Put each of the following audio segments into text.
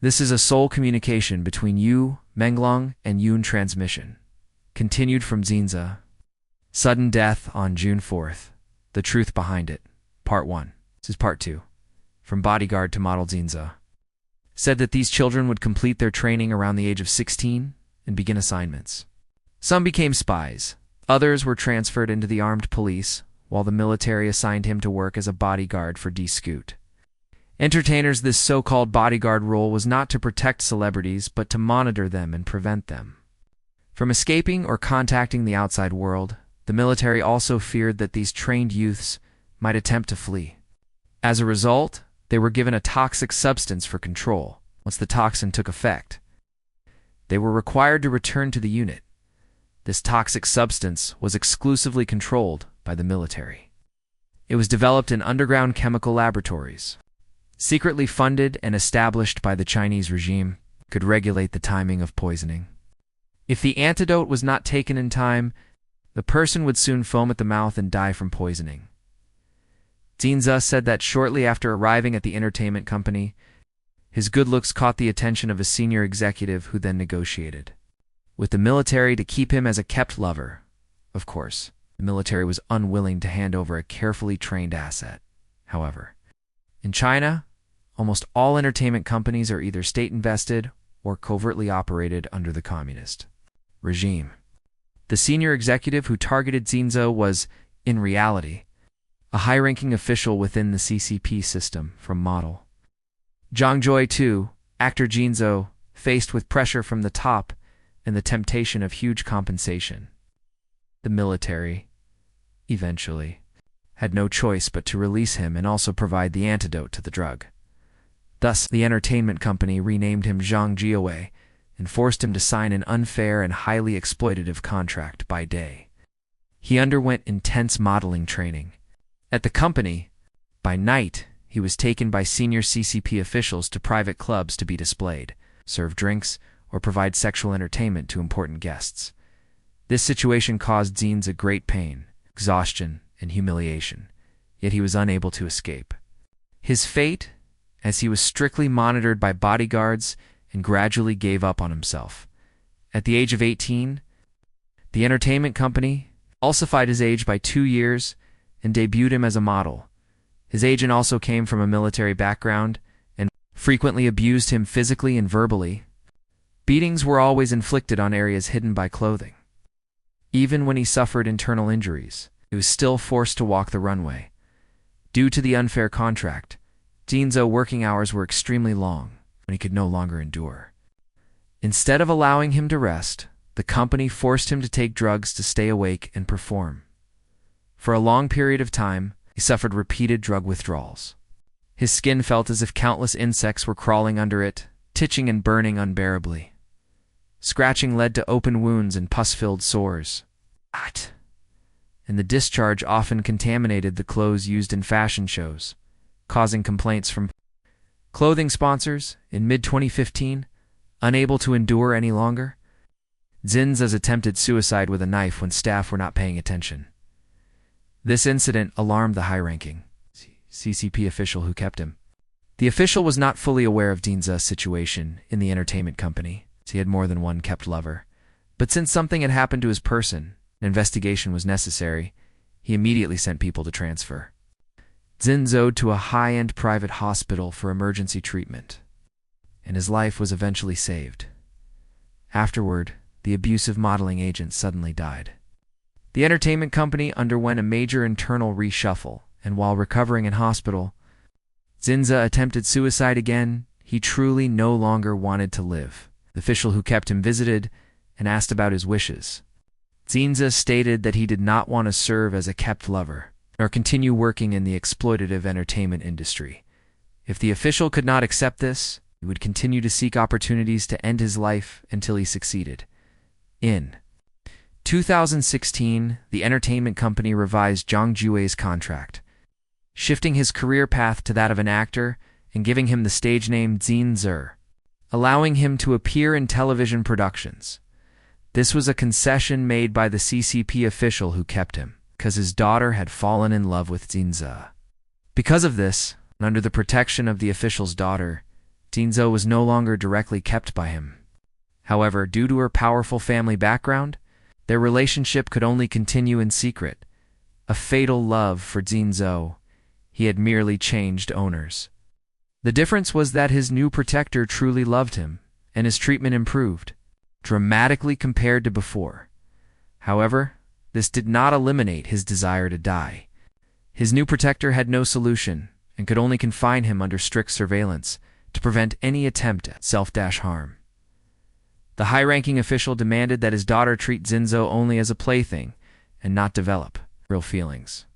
This is a sole communication between Yu Menglong and Yun transmission. Continued from Jin Ze. Sudden death on June 4th. The truth behind it. Part 1. This is Part 2. From bodyguard to model Jin Ze. Said that these children would complete their training around the age of 16 and begin assignments. Some became spies. Others were transferred into the armed police, while the military assigned him to work as a bodyguard for D-Scoot. Entertainers, this so-called bodyguard role was not to protect celebrities, but to monitor them and prevent them from escaping or contacting the outside world. The military also feared that these trained youths might attempt to flee. As a result, they were given a toxic substance for control. Once the toxin took effect, they were required to return to the unit. This toxic substance was exclusively controlled by the military. It was developed in underground chemical laboratories, secretly funded and established by the Chinese regime, could regulate the timing of poisoning. If the antidote was not taken in time, the person would soon foam at the mouth and die from poisoning. Jin Ze said that shortly after arriving at the entertainment company, his good looks caught the attention of a senior executive who then negotiated with the military to keep him as a kept lover. Of course, the military was unwilling to hand over a carefully trained asset. However, in China, almost all entertainment companies are either state-invested or covertly operated under the communist regime. The senior executive who targeted Jin Ze was, in reality, a high-ranking official within the CCP system from model Zhang Jiawei too. Actor Jin Ze, faced with pressure from the top and the temptation of huge compensation. The military, eventually, had no choice but to release him and also provide the antidote to the drug. Thus, the entertainment company renamed him Zhang Jiawei and forced him to sign an unfair and highly exploitative contract by day. He underwent intense modeling training. At the company, by night, he was taken by senior CCP officials to private clubs to be displayed, serve drinks, or provide sexual entertainment to important guests. This situation caused Jin Ze great pain, exhaustion, and humiliation, yet he was unable to escape. His fate, as he was strictly monitored by bodyguards and gradually gave up on himself. At the age of 18, the entertainment company falsified his age by 2 years and debuted him as a model. His agent also came from a military background and frequently abused him physically and verbally. Beatings were always inflicted on areas hidden by clothing. Even when he suffered internal injuries, he was still forced to walk the runway. Due to the unfair contract, Jin Ze's working hours were extremely long when he could no longer endure. Instead of allowing him to rest, the company forced him to take drugs to stay awake and perform. For a long period of time, he suffered repeated drug withdrawals. His skin felt as if countless insects were crawling under it, itching and burning unbearably. Scratching led to open wounds and pus-filled sores. And the discharge often contaminated the clothes used in fashion shows, causing complaints from clothing sponsors. In mid-2015, unable to endure any longer, Jin Ze attempted suicide with a knife when staff were not paying attention. This incident alarmed the high-ranking CCP official who kept him. The official was not fully aware of Jin Ze's situation in the entertainment company. He had more than one kept lover. But since something had happened to his person, an investigation was necessary, he immediately sent people to transfer Jin Ze to a high-end private hospital for emergency treatment, and his life was eventually saved. Afterward, the abusive modeling agent suddenly died. The entertainment company underwent a major internal reshuffle, and while recovering in hospital, Jin Ze attempted suicide again. He truly no longer wanted to live. The official who kept him visited and asked about his wishes. Jin Ze stated that he did not want to serve as a kept lover, nor continue working in the exploitative entertainment industry. If the official could not accept this, he would continue to seek opportunities to end his life until he succeeded. In 2016, the entertainment company revised Zhang Jiawei's contract, shifting his career path to that of an actor and giving him the stage name Jin Ze, allowing him to appear in television productions. This was a concession made by the CCP official who kept him, because his daughter had fallen in love with Jin Ze. Because of this, and under the protection of the official's daughter, Jin Ze was no longer directly kept by him. However, due to her powerful family background, their relationship could only continue in secret. A fatal love for Jin Ze. He had merely changed owners. The difference was that his new protector truly loved him, and his treatment improved, dramatically compared to before. However, this did not eliminate his desire to die. His new protector had no solution, and could only confine him under strict surveillance to prevent any attempt at self-harm. The high-ranking official demanded that his daughter treat Jin Ze only as a plaything and not develop real feelings.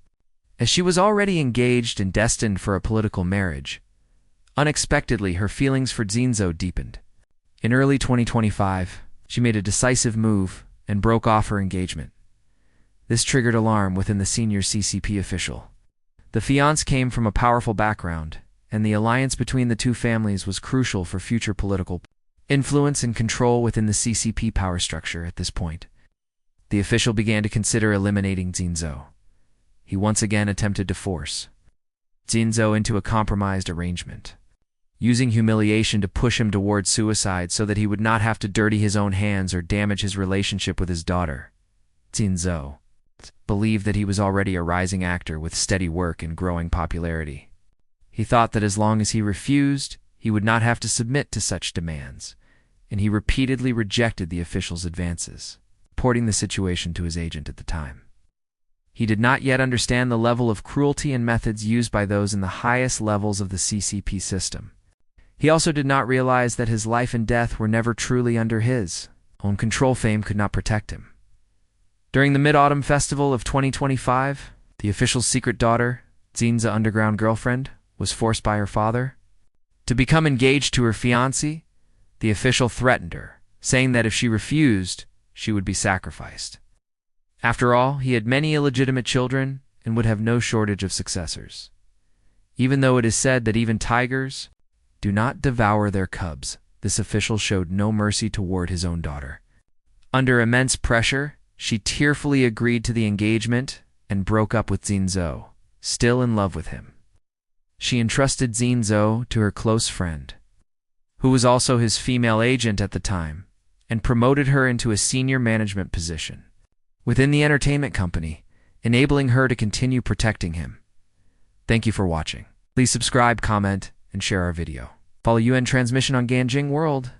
As she was already engaged and destined for a political marriage, unexpectedly her feelings for Jin Ze deepened. In early 2025, she made a decisive move and broke off her engagement. This triggered alarm within the senior CCP official. The fiancé came from a powerful background, and the alliance between the two families was crucial for future political influence and control within the CCP power structure at this point. The official began to consider eliminating Jin Ze. He once again attempted to force Jin Ze into a compromised arrangement, using humiliation to push him towards suicide so that he would not have to dirty his own hands or damage his relationship with his daughter. Jin Ze believed that he was already a rising actor with steady work and growing popularity. He thought that as long as he refused, he would not have to submit to such demands, and he repeatedly rejected the official's advances, reporting the situation to his agent at the time. He did not yet understand the level of cruelty and methods used by those in the highest levels of the CCP system. He also did not realize that his life and death were never truly under his own control. Fame could not protect him. During the Mid-Autumn Festival of 2025, the official's secret daughter, Jin Ze's underground girlfriend, was forced by her father to become engaged to her fiancé. The official threatened her, saying that if she refused, she would be sacrificed. After all, he had many illegitimate children and would have no shortage of successors. Even though it is said that even tigers do not devour their cubs, this official showed no mercy toward his own daughter. Under immense pressure, she tearfully agreed to the engagement and broke up with Jin Ze, still in love with him. She entrusted Jin Ze to her close friend, who was also his female agent at the time, and promoted her into a senior management position within the entertainment company, enabling her to continue protecting him. Thank you for watching. Please subscribe, comment, and share our video. Follow UN Transmission on Ganjing World.